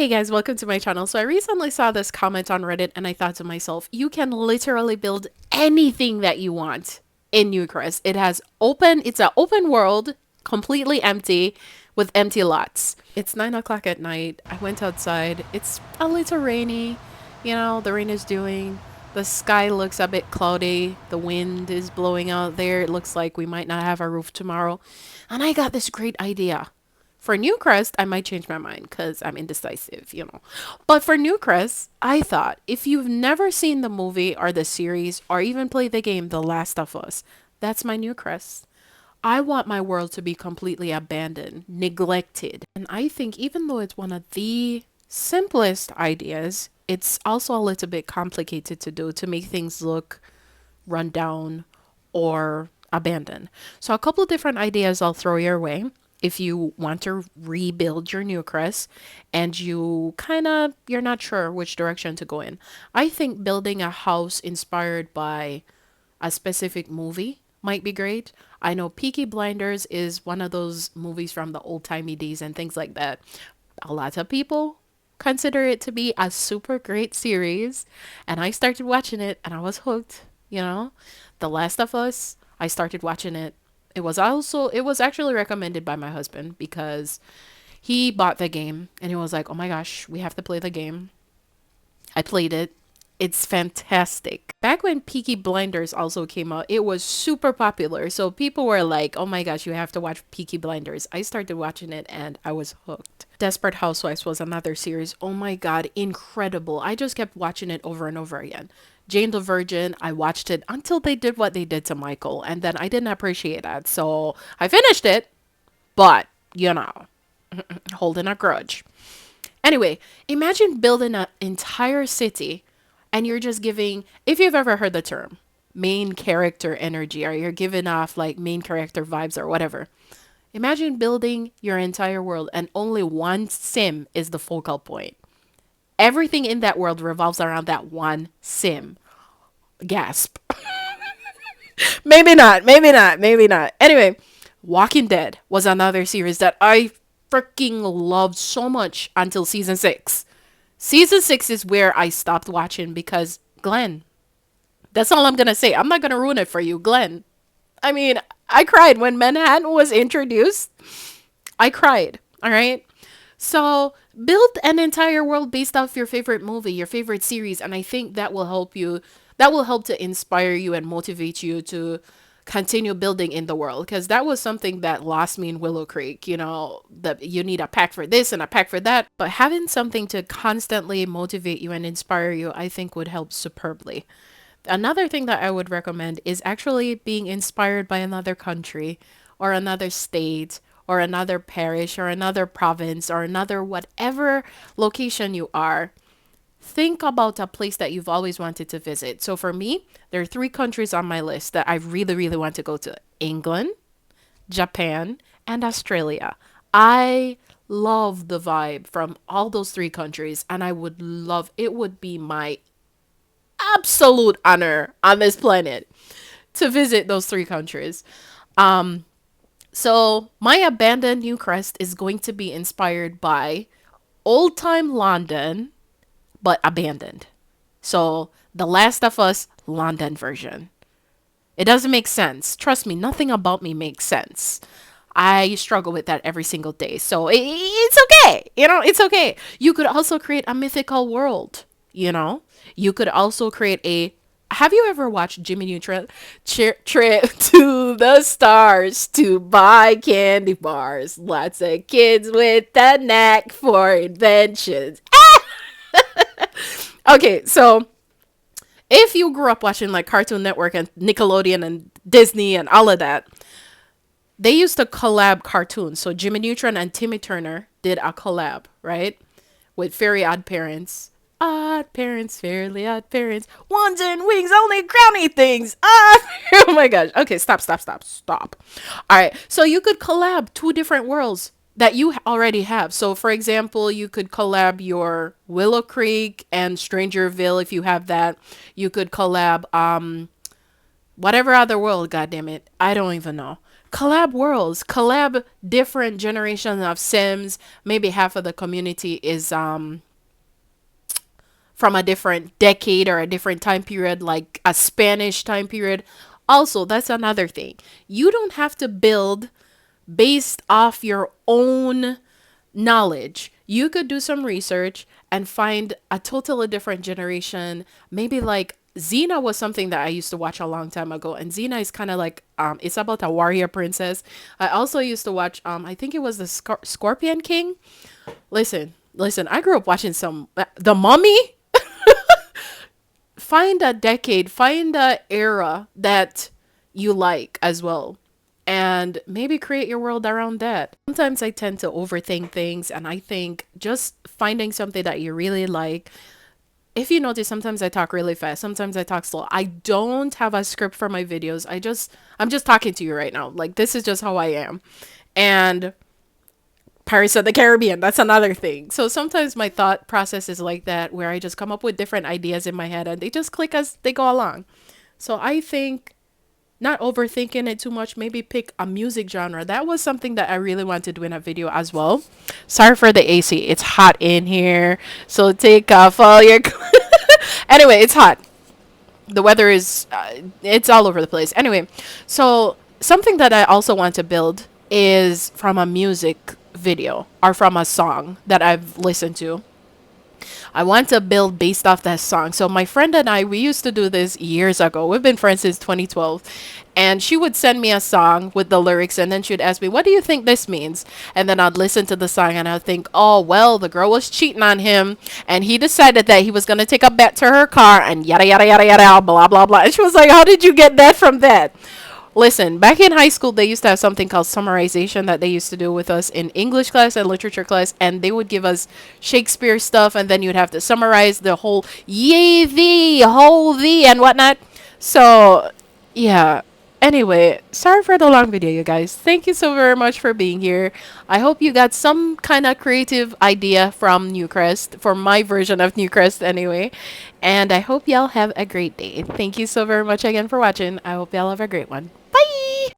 Hey guys, welcome to my channel. So I recently saw this comment on Reddit and I thought to myself, you can literally build anything that you want in Newcrest. It's an open world, completely empty with empty lots. It's 9 o'clock at night. I went outside. It's a little rainy. The rain is doing. The sky looks a bit cloudy. The wind is blowing out there. It looks like we might not have a roof tomorrow. And I got this great idea. For Newcrest, I might change my mind because I'm indecisive. But for Newcrest, I thought if you've never seen the movie or the series or even played the game The Last of Us, that's my Newcrest. I want my world to be completely abandoned, neglected. And I think even though it's one of the simplest ideas, it's also a little bit complicated to do to make things look run down or abandoned. So a couple of different ideas I'll throw your way if you want to rebuild your Newcrest and you're not sure which direction to go in. I think building a house inspired by a specific movie might be great. I know Peaky Blinders is one of those movies from the old-timey days and things like that. A lot of people consider it to be a super great series, and I started watching it and I was hooked. The Last of Us, I started watching it. It was actually recommended by my husband because he bought the game and he was like, "Oh my gosh, we have to play the game." I played it. It's fantastic. Back when Peaky Blinders also came out, it was super popular. So people were like, "Oh my gosh, you have to watch Peaky Blinders." I started watching it and I was hooked. Desperate Housewives was another series. Oh my god, incredible. I just kept watching it over and over again. Jane the Virgin, I watched it until they did what they did to Michael, and then I didn't appreciate that. So I finished it, but, holding a grudge. Anyway, imagine building an entire city and you're just giving, if you've ever heard the term, main character energy, or you're giving off like main character vibes or whatever. Imagine building your entire world and only one sim is the focal point. Everything in that world revolves around that one sim. Gasp. Maybe not, maybe not, maybe not. Anyway, Walking Dead was another series that I freaking loved so much until season 6. Season 6 is where I stopped watching because Glenn. That's all I'm going to say. I'm not going to ruin it for you, Glenn. I mean, I cried when Manhattan was introduced. I cried, all right? So, build an entire world based off your favorite movie, your favorite series, and I think that will help you. That will help to inspire you and motivate you to continue building in the world, because that was something that lost me in Willow Creek. That you need a pack for this and a pack for that, but having something to constantly motivate you and inspire you, I think would help superbly. Another thing that I would recommend is actually being inspired by another country or another state or another parish or another province or another whatever location you are. Think about a place that you've always wanted to visit. So for me, there are 3 countries on my list that I really, really want to go to: England, Japan, and Australia. I love the vibe from all those 3 countries, and it would be my absolute honor on this planet to visit those 3 countries. So my abandoned Newcrest is going to be inspired by old time London, but abandoned. So The Last of Us London version. It doesn't make sense. Trust me, nothing about me makes sense. I struggle with that every single day. So it's okay. It's okay. You could also create a mythical world. You could also create a. Have you ever watched Jimmy Neutron trip to the stars to buy candy bars? Lots of kids with a knack for inventions. Okay, so if you grew up watching like Cartoon Network and Nickelodeon and Disney and all of that, they used to collab cartoons. So Jimmy Neutron and Timmy Turner did a collab, right? With Fairy Odd Parents. Odd parents, fairly odd parents. Wands and wings, only crowny things. Ah, oh my gosh. Okay, stop. All right, so you could collab 2 different worlds that you already have. So, for example, you could collab your Willow Creek and Strangerville if you have that. You could collab whatever other world. God damn it, I don't even know. collab worlds, collab different generations of Sims. Maybe half of the community is from a different decade or a different time period, like a Spanish time period. Also, that's another thing. You don't have to build based off your own knowledge. You could do some research and find a totally different generation. Maybe like Xena was something that I used to watch a long time ago, and Xena is kind of like it's about a warrior princess. I also used to watch I think it was the Scorpion King. Listen, I grew up watching some The Mummy. Find a decade, find a era that you like as well, and maybe create your world around that. Sometimes I tend to overthink things, and I think just finding something that you really like. If you notice, sometimes I talk really fast, sometimes I talk slow. I don't have a script for my videos. I'm just talking to you right now. Like, this is just how I am. And Pirates of the Caribbean, that's another thing. So sometimes my thought process is like that, where I just come up with different ideas in my head and they just click as they go along. So I think not overthinking it too much, maybe pick a music genre. That was something that I really wanted to do in a video as well. Sorry for the AC. It's hot in here. So take off all your Anyway, it's hot. The weather is it's all over the place. Anyway, so something that I also want to build is from a music video or from a song that I've listened to. I want to build based off that song. So my friend and I, we used to do this years ago. We've been friends since 2012. And she would send me a song with the lyrics, and then she'd ask me, "What do you think this means?" And then I'd listen to the song and I'd think, "Oh, well, the girl was cheating on him and he decided that he was going to take a bet to her car and yada, yada, yada, yada, blah, blah, blah." And she was like, "How did you get that from that?" Listen, back in high school, they used to have something called summarization that they used to do with us in English class and literature class, and they would give us Shakespeare stuff, and then you'd have to summarize the whole ye, thee, whole, thee, and whatnot. So, yeah. Anyway, sorry for the long video, you guys. Thank you so very much for being here. I hope you got some kind of creative idea from Newcrest, for my version of Newcrest anyway. And I hope y'all have a great day. Thank you so very much again for watching. I hope y'all have a great one.